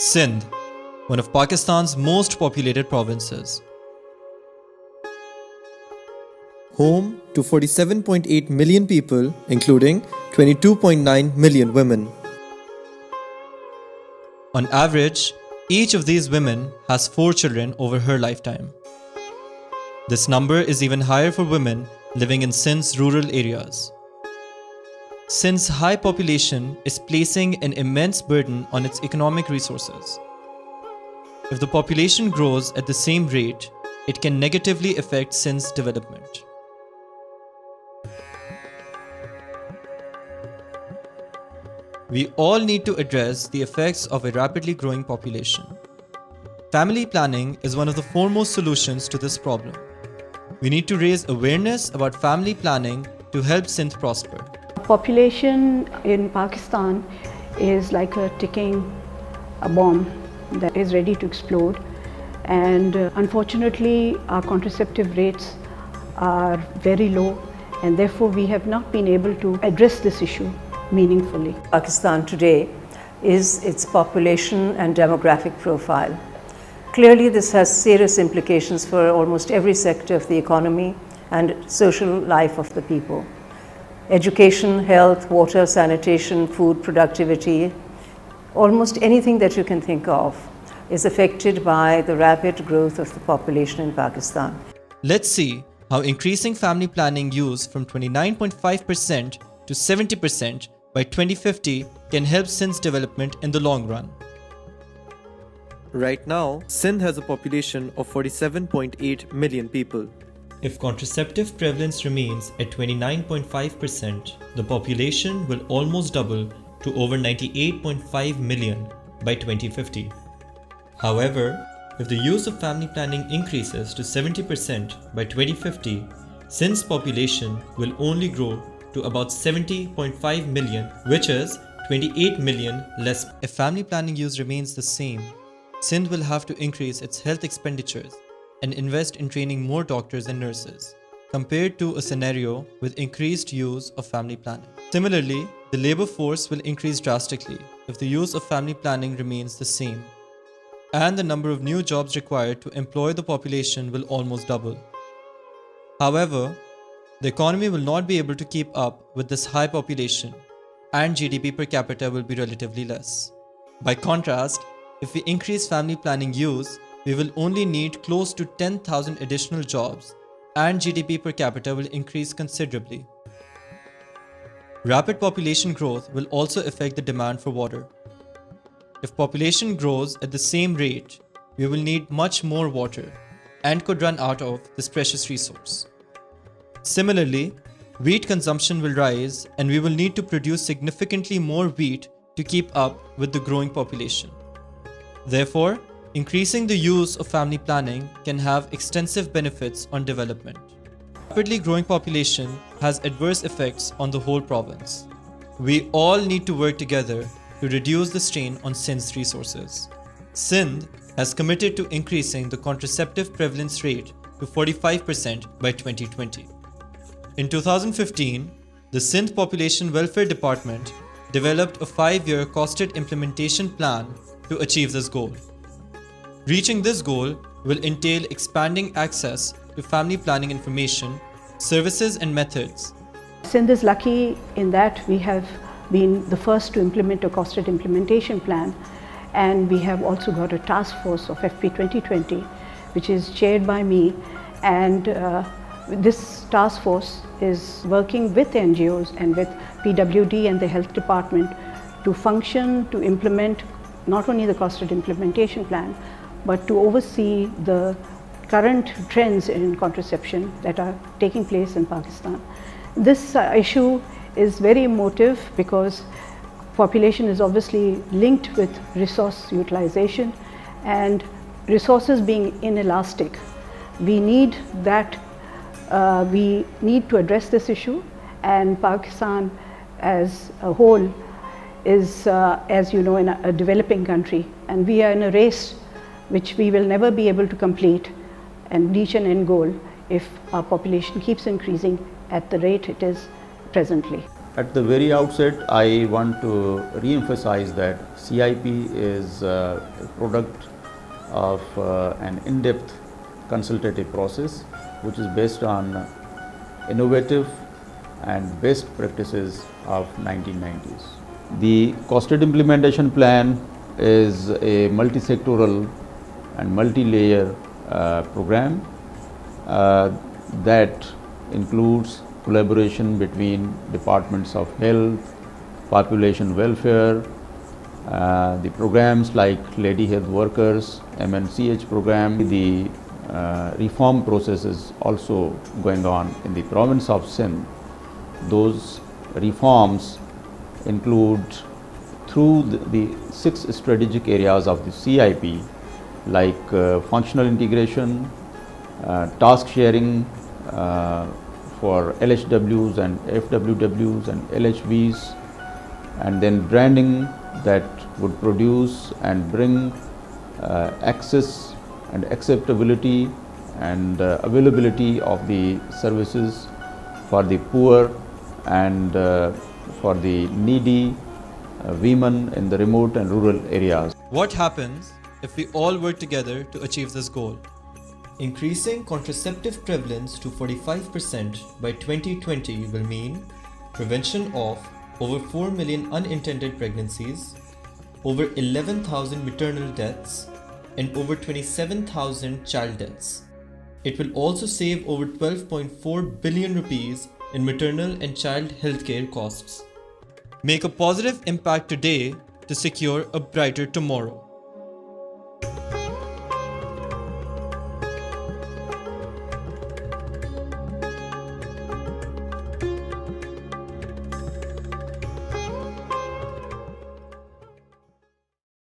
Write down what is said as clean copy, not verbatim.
Sindh, one of Pakistan's most populated provinces. Home to 47.8 million people, including 22.9 million women. On average, each of these women has 4 children over her lifetime. This number is even higher for women living in Sindh's rural areas. Sindh's high population is placing an immense burden on its economic resources. If the population grows at the same rate, it can negatively affect Sindh's development. We all need to address the effects of a rapidly growing population. Family planning is one of the foremost solutions to this problem. We need to raise awareness about family planning to help Sindh prosper. Population in Pakistan is like a ticking bomb that is ready to explode, and unfortunately our contraceptive rates are very low, and therefore we have not been able to address this issue meaningfully. Pakistan today is its population and demographic profile. Clearly this has serious implications for almost every sector of the economy and social life of the people. Education, health, water, sanitation, food, productivity, almost anything that you can think of is affected by the rapid growth of the population in Pakistan. Let's see how increasing family planning use from 29.5% to 70% by 2050 can help Sindh's development in the long run. Right now, Sindh has a population of 47.8 million people. If contraceptive prevalence remains at 29.5%, the population will almost double to over 98.5 million by 2050. However, if the use of family planning increases to 70% by 2050, Sindh's population will only grow to about 70.5 million, which is 28 million less. If family planning use remains the same, Sindh will have to increase its health expenditures and invest in training more doctors and nurses, compared to a scenario with increased use of family planning. Similarly, the labor force will increase drastically if the use of family planning remains the same, and the number of new jobs required to employ the population will almost double. However, the economy will not be able to keep up with this high population, and GDP per capita will be relatively less. By contrast, if we increase family planning use, we will only need close to 10,000 additional jobs, and GDP per capita will increase considerably. Rapid population growth will also affect the demand for water. If population grows at the same rate, we will need much more water and could run out of this precious resource. Similarly, wheat consumption will rise, and we will need to produce significantly more wheat to keep up with the growing population. Therefore, increasing the use of family planning can have extensive benefits on development. Rapidly growing population has adverse effects on the whole province. We all need to work together to reduce the strain on Sindh's resources. Sindh has committed to increasing the contraceptive prevalence rate to 45% by 2020. In 2015, the Sindh Population Welfare Department developed a 5-year costed implementation plan to achieve this goal. Reaching this goal will entail expanding access to family planning information, services and methods. Sindh is lucky in that we have been the first to implement a costed implementation plan, and we have also got a task force of FP 2020 which is chaired by me, and this task force is working with NGOs and with PWD and the health department to function, to implement not only the costed implementation plan, but to oversee the current trends in contraception that are taking place in Pakistan. This issue is very emotive because population is obviously linked with resource utilization, and resources being inelastic. We need that. We need to address this issue, and Pakistan as a whole is, as you know, in a developing country, and we are in a race which we will never be able to complete and reach an end goal if our population keeps increasing at the rate it is presently. At the very outset, I want to re-emphasize that CIP is a product of an in-depth consultative process which is based on innovative and best practices of 1990s. The costed implementation plan is a multi-sectoral and multi-layer program that includes collaboration between departments of health, population welfare, the programs like Lady Health Workers, MNCH program. The reform process is also going on in the province of Sindh. Those reforms include through the 6 strategic areas of the CIP like functional integration, task sharing for LHWs and FWWs and LHVs, and then branding that would produce and bring access and acceptability and availability of the services for the poor and for the needy women in the remote and rural areas. What happens if we all work together to achieve this goal? Increasing contraceptive prevalence to 45% by 2020 will mean prevention of over 4 million unintended pregnancies, over 11,000 maternal deaths, and over 27,000 child deaths. It will also save over 12.4 billion rupees in maternal and child healthcare costs. Make a positive impact today to secure a brighter tomorrow.